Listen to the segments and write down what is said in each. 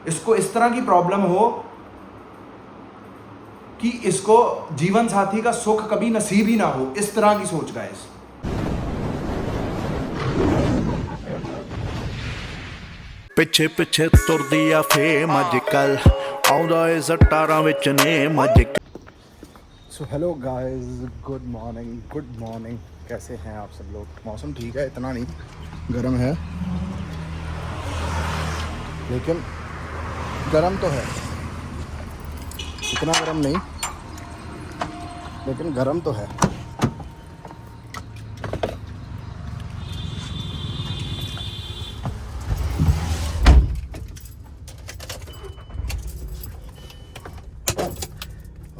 इसको इस तरह की प्रॉब्लम हो कि इसको जीवन साथी का सुख कभी नसीब ही ना हो, इस तरह की सोच गाइस। ਪਿੱਛੇ ਪਿੱਛੇ ਤੁਰਦੀ ਆ ਫੇਮ ਅੱਜ ਕੱਲ ਆਉਂਦਾ ਏ ਸਟਾਰਾਂ ਵਿੱਚ ਨੇਮ ਅੱਜ। So hello guys, good morning. कैसे हैं आप सब लोग? मौसम ठीक है, इतना नहीं गर्म है, लेकिन गर्म तो है, इतना गर्म नहीं लेकिन गर्म तो है।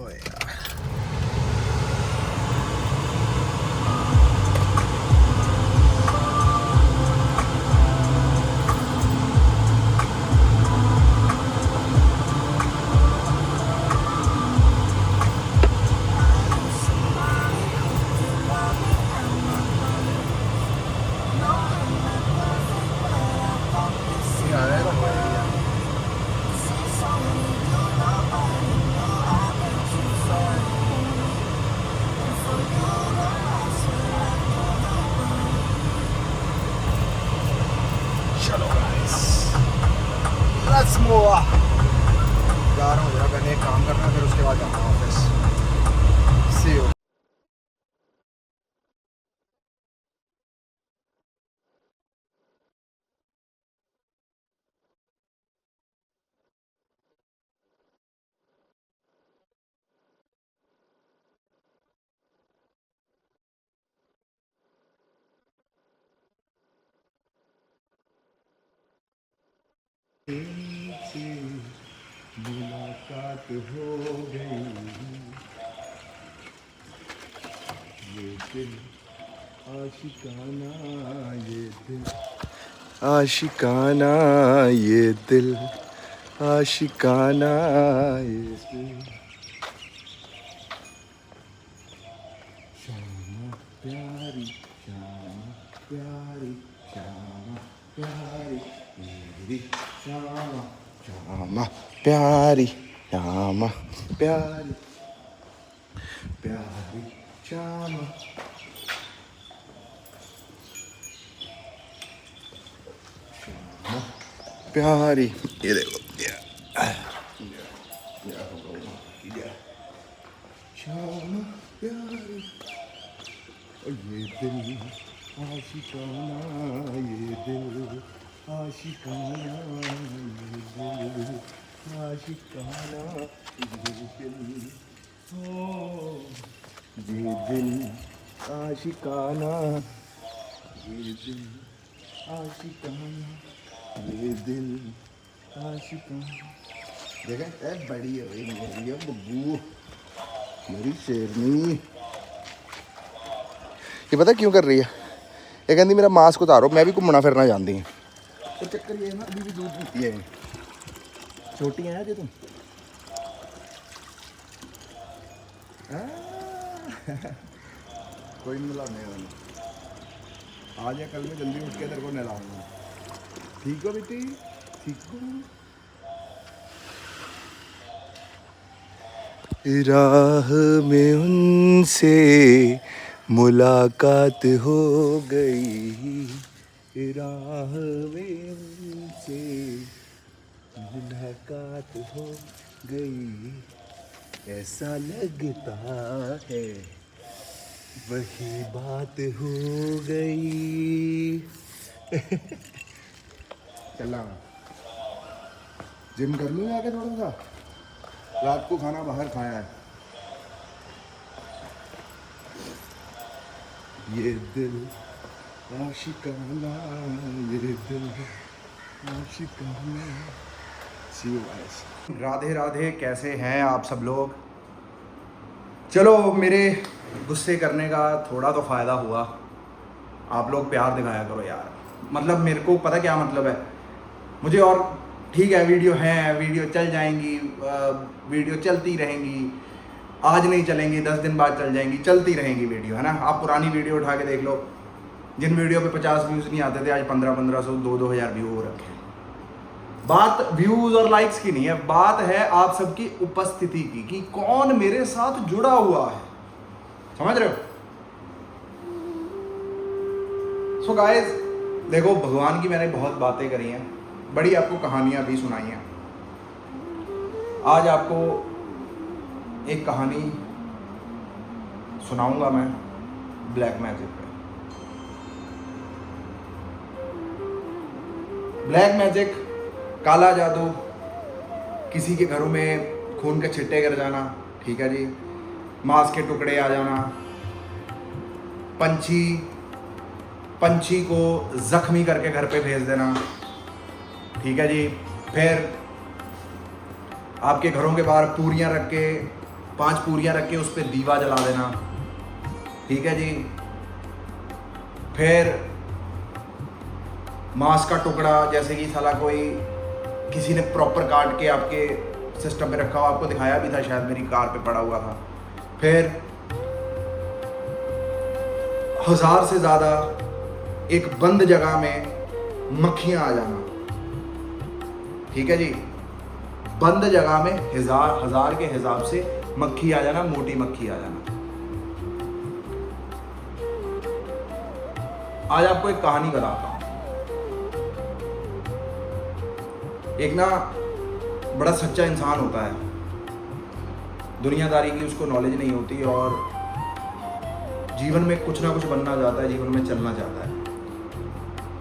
ओए यार, चलो गाइस, लेट्स मूव। जा रहा हूँ जरा, पहले एक काम करना है, फिर उसके बाद जाना ऑफिस। C you. मुलाकात हो गई, ये दिल आशिकाना, ये दिल आशिकाना, ये दिल आशिकाना, ये दिल। श्यामा प्यारी, श्यामा प्यारी, श्यामा प्यारी, मेरी श्यामा, श्यामा प्यारी, श्यामा प्यारी, प्यारी श्यामा। श्यामा प्यारी, ये देखो, श्यामा प्यारी, और ये दिल आशिकाना, ये दिल आशिकाना, ये दिल आशिकाना, ये दिल, ओ ये दिल आशिकाना, ये दिल आशिकाना, ये दिल आशिकाना। देखें ए बड़ी है भाई मेरी बब्बू, मेरी शेरनी। ये पता क्यों कर रही है? ये कहती मेरा मास्क उतारो, मैं भी घूमना फिरना जानती हूँ। तो चक्कर ये है ना, अभी भी दूध पीती है, छोटी है जो तुम। कोई नहीं मिलाने वाला, आज या कल में जल्दी उठ के तेरे को नहलाऊंगा। ठीक हो बेटी, ठीक हो। राह में उनसे मुलाकात हो गई, राह में उनसे मुलाकात हो गई, ऐसा लगता है वही बात हो गई। चला जिम कर लूँ आके थोड़ा सा, रात को खाना बाहर खाया है। ये दिल आशिकाना, ये दिल आशिकाना। सी यू गाइस। राधे राधे, कैसे हैं आप सब लोग? चलो, मेरे गुस्से करने का थोड़ा तो फ़ायदा हुआ। आप लोग प्यार दिखाया करो यार, मतलब मेरे को पता क्या मतलब है मुझे। और ठीक है, वीडियो हैं, वीडियो चल जाएंगी, वीडियो चलती रहेंगी, आज नहीं चलेंगी 10 दिन बाद चल जाएंगी, चलती रहेंगी वीडियो, है ना। आप पुरानी वीडियो उठा के देख लो, जिन वीडियो पे 50 व्यूज़ नहीं आते थे, आज 1500 2-2000 व्यू हो रखे हैं। बात व्यूज और लाइक्स की नहीं है, बात है आप सबकी उपस्थिति की, कि कौन मेरे साथ जुड़ा हुआ है। समझ रहे हो? सो गाइस, देखो भगवान की मैंने बहुत बातें करी हैं, बड़ी आपको कहानियां भी सुनाई हैं। आज आपको एक कहानी सुनाऊंगा मैं ब्लैक मैजिक पे। ब्लैक मैजिक, काला जादू, किसी के घरों में खून के छिट्टे गिर जाना, ठीक है जी, मांस के टुकड़े आ जाना, पंछी को जख्मी करके घर पे भेज देना, ठीक है जी, फिर आपके घरों के बाहर पूरियां रख के, 5 पूरियां रख के उस पर दीवा जला देना, ठीक है जी, फिर मांस का टुकड़ा, जैसे कि साला कोई किसी ने प्रॉपर काट के आपके सिस्टम में रखा हुआ, आपको दिखाया भी था शायद, मेरी कार पे पड़ा हुआ था। फिर 1000 से ज़्यादा एक बंद जगह में मक्खियां आ जाना, ठीक है जी, बंद जगह में हजार के हिसाब से मक्खी आ जाना, मोटी मक्खी आ जाना। आज आपको एक कहानी बताता हूं। एक ना बड़ा सच्चा इंसान होता है, दुनियादारी की उसको नॉलेज नहीं होती और जीवन में कुछ ना कुछ बनना चाहता है, जीवन में चलना चाहता है।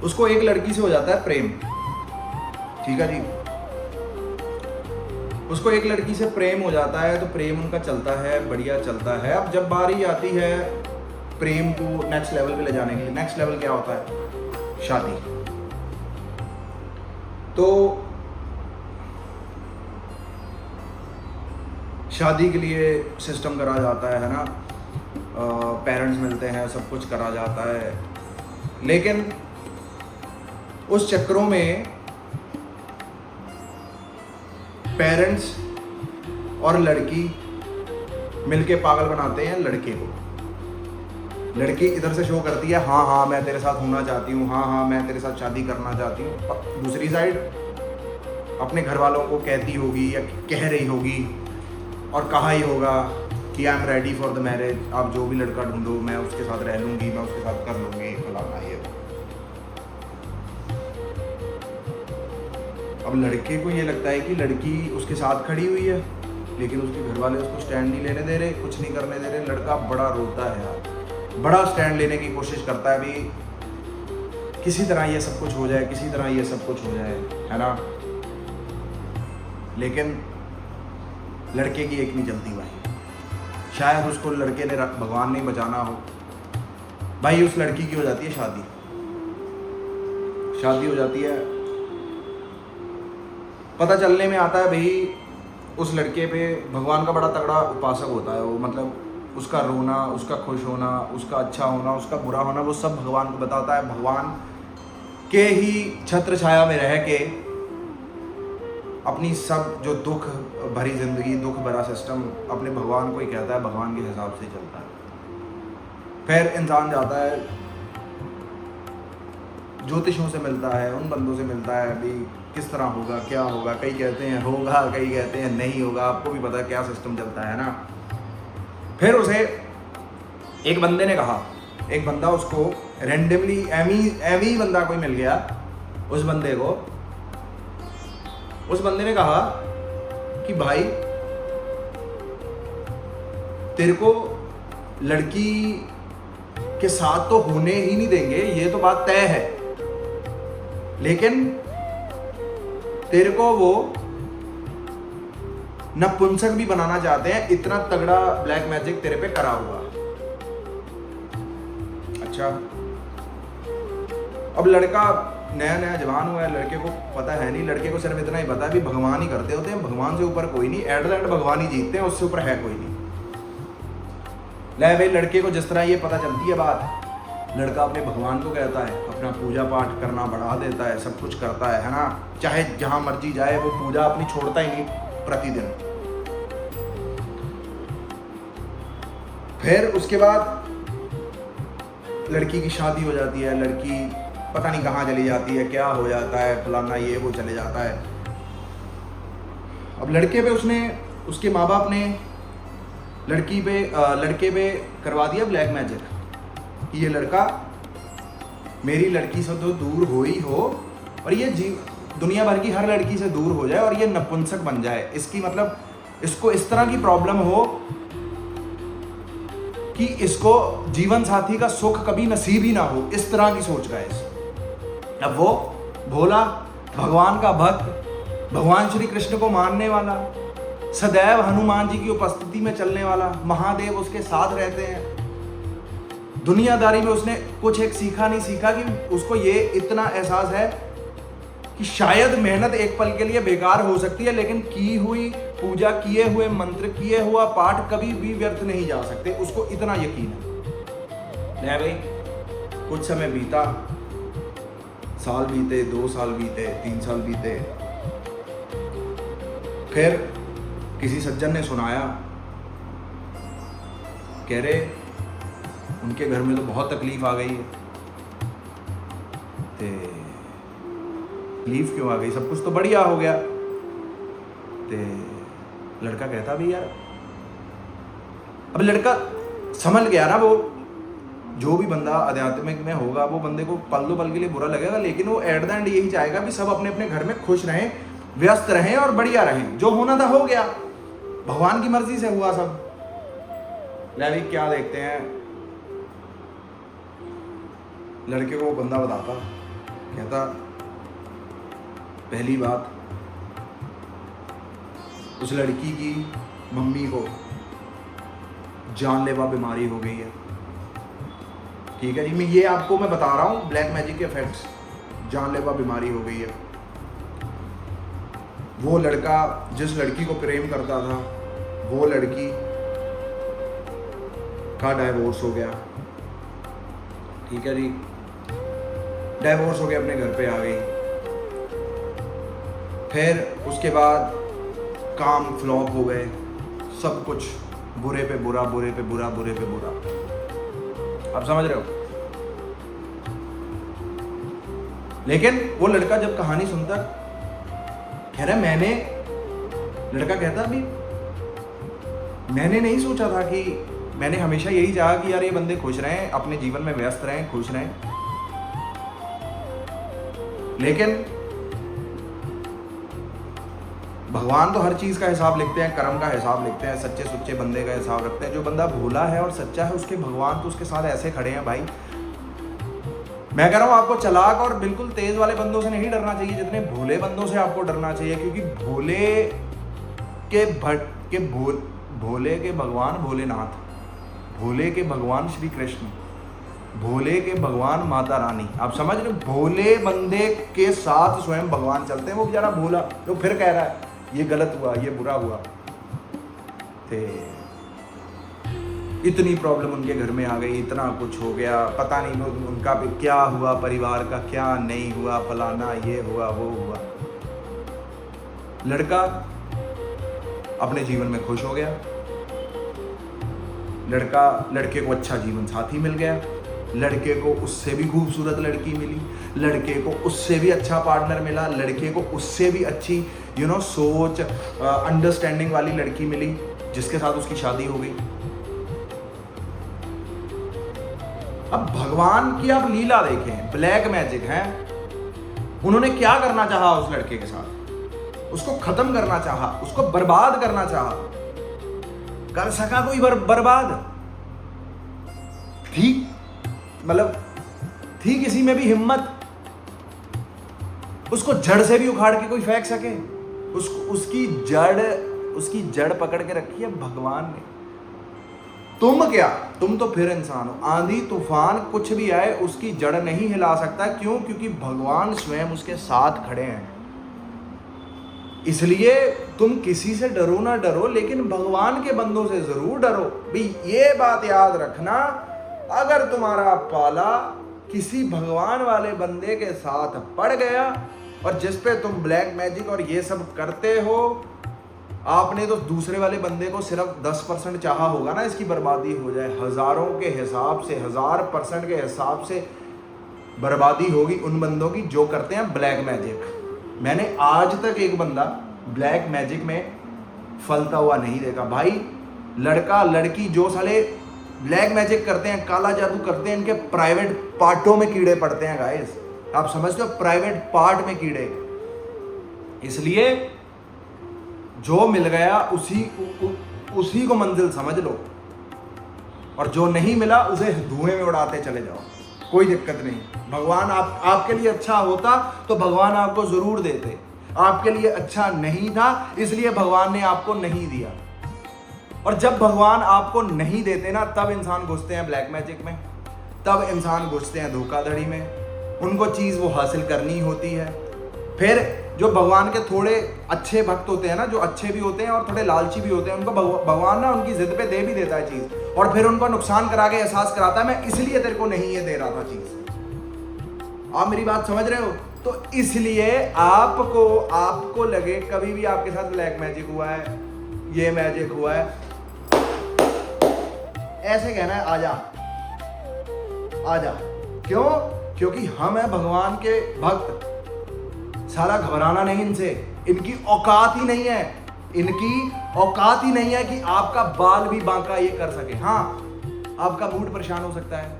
उसको एक लड़की से हो जाता है प्रेम, ठीक है जी, उसको एक लड़की से प्रेम हो जाता है, तो प्रेम उनका चलता है, बढ़िया चलता है। अब जब बारी आती है प्रेम को नेक्स्ट लेवल पे ले जाने के लिए, नेक्स्ट लेवल क्या होता है? शादी। तो शादी के लिए सिस्टम करा जाता है ना, पेरेंट्स मिलते हैं, सब कुछ करा जाता है, लेकिन उस चक्रों में पेरेंट्स और लड़की मिलके पागल बनाते हैं लड़के को। लड़की इधर से शो करती है, हाँ हाँ मैं तेरे साथ होना चाहती हूँ, हाँ हाँ मैं तेरे साथ शादी करना चाहती हूँ। दूसरी साइड अपने घर वालों को कहती होगी या कह रही होगी और कहा ही होगा कि I am ready for the marriage, आप जो भी लड़का ढूंढो मैं उसके साथ रह लूँगी, मैं उसके साथ कर लूँगी, फलाना ये। अब लड़के को ये लगता है कि लड़की उसके साथ खड़ी हुई है, लेकिन उसके घर वाले उसको स्टैंड नहीं लेने दे रहे, कुछ नहीं करने दे रहे। लड़का बड़ा रोता है यार, बड़ा स्टैंड लेने की कोशिश करता है, भी किसी तरह ये सब कुछ हो जाए, किसी तरह ये सब कुछ हो जाए, है ना। लेकिन लड़के की एक नहीं जल्दी भाई, शायद उसको लड़के ने भगवान ने बचाना हो भाई। उस लड़की की हो जाती है शादी, शादी हो जाती है। पता चलने में आता है भाई उस लड़के पे भगवान का बड़ा तगड़ा उपासक होता है वो, मतलब उसका रोना, उसका खुश होना, उसका अच्छा होना, उसका बुरा होना, वो सब भगवान को बताता है। भगवान के ही छत्र छाया में रह के अपनी सब जो दुख भरी जिंदगी, दुख भरा सिस्टम अपने भगवान को ही कहता है, भगवान के हिसाब से चलता है। फिर इंसान जाता है, ज्योतिषों से मिलता है, उन बंदों से मिलता है, अभी किस तरह होगा, क्या होगा। कई कहते हैं होगा, कई कहते हैं नहीं होगा, आपको भी पता है क्या सिस्टम चलता है ना। फिर उसे एक बंदे ने कहा, एक बंदा उसको रेंडमली एमी बंदा कोई मिल गया, उस बंदे को, उस बंदे ने कहा कि भाई तेरे को लड़की के साथ तो होने ही नहीं देंगे, ये तो बात तय है, लेकिन तेरे को वो नपुंसक भी बनाना चाहते हैं, इतना तगड़ा ब्लैक मैजिक तेरे पे करा हुआ। अच्छा, अब लड़का नया नया जवान हुआ है, लड़के को पता है नहीं, लड़के को सिर्फ इतना ही पता है भी भगवान ही करते होते हैं, भगवान से ऊपर कोई नहीं, एट द एंड भगवान ही जीतते हैं, उससे ऊपर है कोई नहीं। ले भाई, लड़के को जिस तरह ये पता चलती है बात, लड़का अपने भगवान को कहता है, अपना पूजा पाठ करना बढ़ा देता है, सब कुछ करता है ना, चाहे जहां मर्जी जाए वो पूजा अपनी छोड़ता ही नहीं प्रतिदिन। फिर उसके बाद लड़की की शादी हो जाती है, लड़की पता नहीं कहाँ चली जाती है, क्या हो जाता है, फलाना ये वो चले जाता है। अब लड़के पे उसके माँ बाप ने लड़के पे करवा दिया ब्लैक मैजिक कि ये लड़का मेरी लड़की से तो दूर हो ही हो और ये दुनिया भर की हर लड़की से दूर हो जाए और ये नपुंसक बन जाए। इसकी मतलब इसको इस तरह की प्रॉब्लम हो कि इसको जीवन साथी का सुख कभी नसीब ही ना हो, इस तरह की सोच का है इस। अब वो भोला, भगवान का भक्त, भगवान श्री कृष्ण को मानने वाला, सदैव हनुमान जी की उपस्थिति में चलने वाला, महादेव उसके साथ रहते हैं। दुनियादारी में उसने कुछ एक सीखा नहीं सीखा कि उसको ये इतना एहसास है कि शायद मेहनत एक पल के लिए बेकार हो सकती है, लेकिन की हुई पूजा, किए हुए मंत्र, किए हुआ पाठ कभी भी व्यर्थ नहीं जा सकते। उसको इतना यकीन है। भाई कुछ समय बीता, साल बीते, 2 साल बीते, 3 साल बीते, फिर किसी सज्जन ने सुनाया, कह रहे उनके घर में तो बहुत तकलीफ आ गई है। तकलीफ क्यों आ गई? सब कुछ तो बढ़िया हो गया। लड़का कहता भी यार, अब लड़का समझ गया ना, वो जो भी बंदा आध्यात्मिक में होगा वो बंदे को पल दो पल के लिए बुरा लगेगा, लेकिन वो एट द एंड यही चाहेगा कि सब अपने अपने घर में खुश रहें, व्यस्त रहें और बढ़िया रहें। जो होना था हो गया, भगवान की मर्जी से हुआ सब। ले क्या देखते हैं, लड़के को बंदा बताता, कहता पहली बात, उस लड़की की मम्मी को जानलेवा बीमारी हो गई है। ठीक है जी, मैं आपको बता रहा हूँ ब्लैक मैजिक के इफेक्ट्स। जानलेवा बीमारी हो गई है। वो लड़का जिस लड़की को प्रेम करता था, वो लड़की का डाइवोर्स हो गया। ठीक है जी, डाइवोर्स हो गया, अपने घर पे आ गई। फिर उसके बाद काम फ्लॉप हो गए, सब कुछ बुरे पे बुरा, बुरे पे बुरा, बुरे पे बुरा। आप समझ रहे हो? लेकिन वो लड़का जब कहानी सुनता, कह रहा लड़का कहता भी मैंने नहीं सोचा था कि, मैंने हमेशा यही चाहा कि यार ये बंदे खुश रहें, अपने जीवन में व्यस्त रहें, खुश रहें, लेकिन भगवान तो हर चीज का हिसाब लिखते हैं, कर्म का हिसाब लिखते हैं, सच्चे सुच्चे बंदे का हिसाब रखते हैं। जो बंदा भोला है और सच्चा है, उसके भगवान तो उसके साथ ऐसे खड़े हैं भाई। मैं कह रहा हूँ आपको चालाक और बिल्कुल तेज वाले बंदों से नहीं डरना चाहिए, जितने भोले बंदों से आपको डरना चाहिए। क्योंकि भोले के भगवान भोलेनाथ, भोले के भगवान श्री कृष्ण, भोले के भगवान माता रानी। आप समझ रहे हो? भोले बंदे के साथ स्वयं भगवान चलते हैं। वो बेचारा भोला तो फिर कह रहा है ये गलत हुआ, ये बुरा हुआ। इतनी प्रॉब्लम उनके घर में आ गई, इतना कुछ हो गया, पता नहीं उनका भी क्या हुआ, परिवार का क्या नहीं हुआ, फलाना ये हुआ वो हुआ। लड़का अपने जीवन में खुश हो गया, लड़के को अच्छा जीवन साथी मिल गया, लड़के को उससे भी खूबसूरत लड़की मिली, लड़के को उससे भी अच्छा पार्टनर मिला, लड़के को उससे भी अच्छी सोच, अंडरस्टैंडिंग वाली लड़की मिली, जिसके साथ उसकी शादी हो गई। अब भगवान की आप लीला देखें, ब्लैक मैजिक है। उन्होंने क्या करना चाहा उस लड़के के साथ? उसको खत्म करना चाहा, उसको बर्बाद करना चाहा। कर सका कोई बर्बाद? थी किसी में भी हिम्मत? उसको जड़ से भी उखाड़ के कोई फेंक सके? उसकी जड़ पकड़ के रखी है भगवान ने। तुम क्या, तुम तो फिर इंसान हो। आंधी तूफान कुछ भी आए, उसकी जड़ नहीं हिला सकता। क्यों? क्योंकि भगवान स्वयं उसके साथ खड़े हैं। इसलिए तुम किसी से डरो ना डरो, लेकिन भगवान के बंदों से जरूर डरो। भी ये बात याद रखना, अगर तुम्हारा पाला किसी भगवान वाले बंदे के साथ पड़ गया और जिस पे तुम ब्लैक मैजिक और ये सब करते हो, आपने तो दूसरे वाले बंदे को सिर्फ 10% चाहा होगा ना इसकी बर्बादी हो जाए। हजारों के हिसाब से, 1000% के हिसाब से बर्बादी होगी उन बंदों की जो करते हैं ब्लैक मैजिक। मैंने आज तक एक बंदा ब्लैक मैजिक में फलता हुआ नहीं देखा भाई। लड़का लड़की जो साले ब्लैक मैजिक करते हैं, काला जादू करते हैं, इनके प्राइवेट पार्टों में कीड़े पड़ते हैं गाइस। आप समझते हो, प्राइवेट पार्ट में कीड़े। इसलिए जो मिल गया उसी को मंजिल समझ लो, और जो नहीं मिला उसे धुएं में उड़ाते चले जाओ, कोई दिक्कत नहीं। भगवान आपके लिए अच्छा होता तो भगवान आपको जरूर देते। आपके लिए अच्छा नहीं था इसलिए भगवान ने आपको नहीं दिया। और जब भगवान आपको नहीं देते ना, तब इंसान घुसते हैं ब्लैक मैजिक में, तब इंसान घुसते हैं धोखाधड़ी में। उनको चीज़ वो हासिल करनी होती है। फिर जो भगवान के थोड़े अच्छे भक्त होते हैं ना, जो अच्छे भी होते हैं और थोड़े लालची भी होते हैं, उनको भगवान ना उनकी जिद पे दे भी देता है चीज़, और फिर उनको नुकसान करा के एहसास कराता है मैं इसलिए तेरे को नहीं ये दे रहा था चीज़। आप मेरी बात समझ रहे हो? तो इसलिए आपको लगे कभी भी आपके साथ ब्लैक मैजिक हुआ है, ये मैजिक हुआ है, ऐसे कहना है आजा आजा। क्यों? क्योंकि हम हैं भगवान के भक्त। साला घबराना नहीं इनसे, इनकी औकात ही नहीं है, इनकी औकात ही नहीं है कि आपका बाल भी बांका ये कर सके। हाँ, आपका मूड परेशान हो सकता है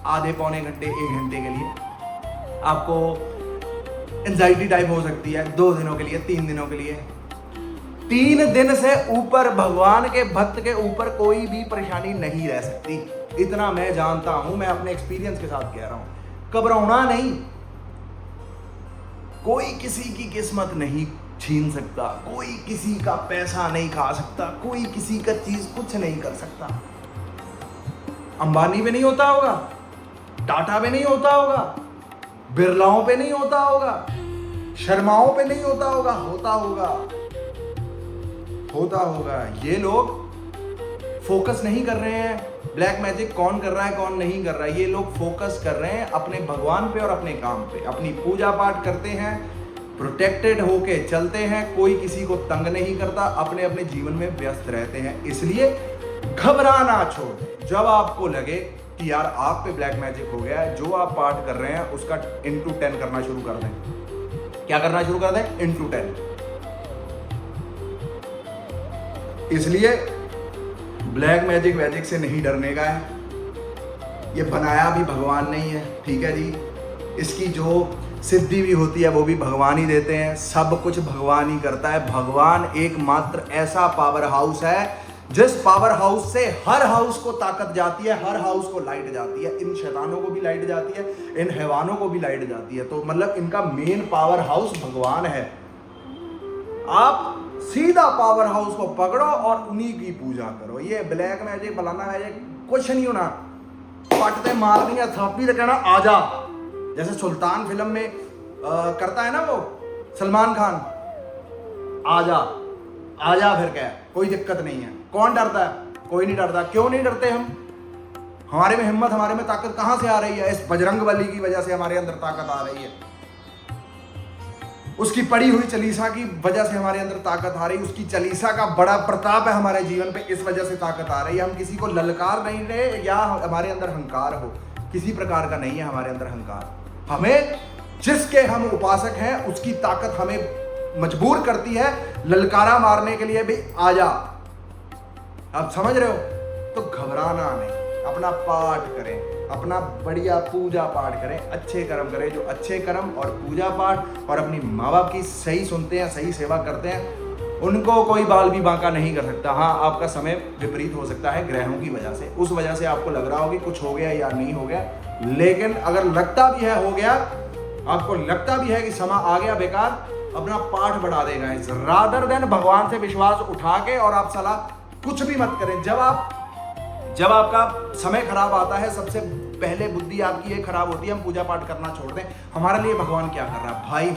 आधे पौने घंटे 1 घंटे के लिए, आपको एंजाइटी टाइप हो सकती है 2 दिनों के लिए, 3 दिनों के लिए। 3 दिन से ऊपर भगवान के भक्त के ऊपर कोई भी परेशानी नहीं रह सकती, इतना मैं जानता हूं, मैं अपने एक्सपीरियंस के साथ कह रहा हूं। घबराना नहीं, कोई किसी की किस्मत नहीं छीन सकता, कोई किसी का पैसा नहीं खा सकता, कोई किसी का चीज कुछ नहीं कर सकता। अंबानी पे नहीं होता होगा, टाटा पे नहीं होता होगा, बिरलाओं पे नहीं होता होगा, शर्माओं पे नहीं होता होगा, होता होगा। ये लोग फोकस नहीं कर रहे हैं ब्लैक मैजिक कौन कर रहा है कौन नहीं कर रहा है, ये लोग फोकस कर रहे हैं अपने भगवान पे और अपने काम पे, अपनी पूजा पाठ करते हैं, प्रोटेक्टेड होके चलते हैं, कोई किसी को तंग नहीं करता, अपने अपने जीवन में व्यस्त रहते हैं। इसलिए घबराना छोड़। जब आपको लगे कि यार आप पे ब्लैक मैजिक हो गया है, जो आप पाठ कर रहे हैं उसका × 10 करना शुरू कर दें। क्या करना शुरू कर दें? × 10। इसलिए ब्लैक मैजिक से नहीं डरने का है, ये बनाया भी भगवान नहीं है, ठीक है जी। इसकी जो सिद्धि भी होती है वो भी भगवान ही देते हैं, सब कुछ भगवान ही करता है। भगवान एकमात्र ऐसा पावर हाउस है जिस पावर हाउस से हर हाउस को ताकत जाती है, हर हाउस को लाइट जाती है, इन शैतानों को भी लाइट जाती है, इन हैवानों को भी लाइट जाती है। तो मतलब इनका मेन पावर हाउस भगवान है। आप सीधा पावर हाउस को पकड़ो और उन्हीं की पूजा करो। ये ब्लैक मैजिक फलाना मैजिक कुछ नहीं होना, पटते मार दिया थापी कहना आजा, जैसे सुल्तान फिल्म में करता है ना वो सलमान खान, आजा आजा। फिर क्या, कोई दिक्कत नहीं है। कौन डरता है? कोई नहीं डरता। क्यों नहीं डरते हम? हमारे में हिम्मत, हमारे में ताकत कहां से आ रही है? इस बजरंगबली की वजह से हमारे अंदर ताकत आ रही है, उसकी पड़ी हुई चालीसा की वजह से हमारे अंदर ताकत आ रही है, उसकी चालीसा का बड़ा प्रताप है हमारे जीवन पे, इस वजह से ताकत आ रही है। हम किसी को ललकार नहीं रहे या हमारे अंदर अहंकार हो, किसी प्रकार का नहीं है हमारे अंदर अहंकार। हमें जिसके हम उपासक हैं उसकी ताकत हमें मजबूर करती है ललकारा मारने के लिए भी आजा। आप समझ रहे हो? तो घबराना नहीं, अपना पाठ करें, अपना बढ़िया पूजा पाठ करें, अच्छे कर्म करें। जो अच्छे कर्म और पूजा पाठ और अपनी माँ बाप की सही सुनते हैं, सही सेवा करते हैं, उनको कोई बाल भी बांका नहीं कर सकता। हाँ, आपका समय विपरीत हो सकता है ग्रहों की वजह से, उस वजह से आपको लग रहा हो कि कुछ हो गया या नहीं हो गया, लेकिन अगर लगता भी है हो गया, आपको लगता भी है कि समय आ गया बेकार, अपना पाठ बढ़ा देगा रादर देन भगवान से विश्वास उठा के, और आप सलाह कुछ भी मत करें। जब आपका समय खराब आता है, सबसे पहले बुद्धि आपकी ये खराब होती है, हम पूजा पाठ करना छोड़ दें, हमारे लिए भगवान क्या कर रहा है? भाई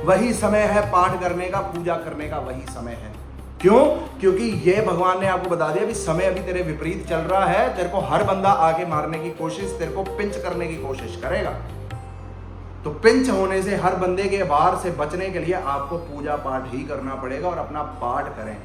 वही समय है पाठ करने का, पूजा करने का वही समय है। क्यों? क्योंकि ये भगवान ने आपको बता दिया भी समय अभी तेरे विपरीत चल रहा है, तेरे को हर बंदा आके मारने की कोशिश, तेरे को पिंच करने की कोशिश करेगा। तो पिंच होने से, हर बंदे के वार से बचने के लिए आपको पूजा पाठ ही करना पड़ेगा, और अपना पाठ करें।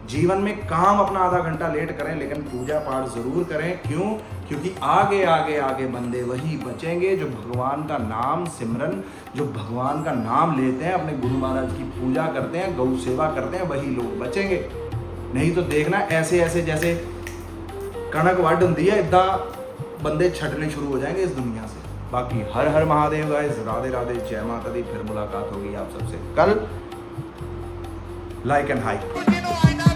जीवन में काम अपना आधा घंटा लेट करें, लेकिन पूजा पाठ ज़रूर करें। क्यों? क्योंकि आगे आगे आगे बंदे वही बचेंगे जो भगवान का नाम सिमरन, जो भगवान का नाम लेते हैं, अपने गुरु महाराज की पूजा करते हैं, गौ सेवा करते हैं, वही लोग बचेंगे। नहीं तो देखना ऐसे ऐसे जैसे कणक वड होती है, इदा बंदे छटने शुरू हो जाएंगे इस दुनिया से। बाकी हर हर महादेव गाइस, राधे राधे, जय माता दी। फिर मुलाकात होगी आप सबसे कल। Like and hike.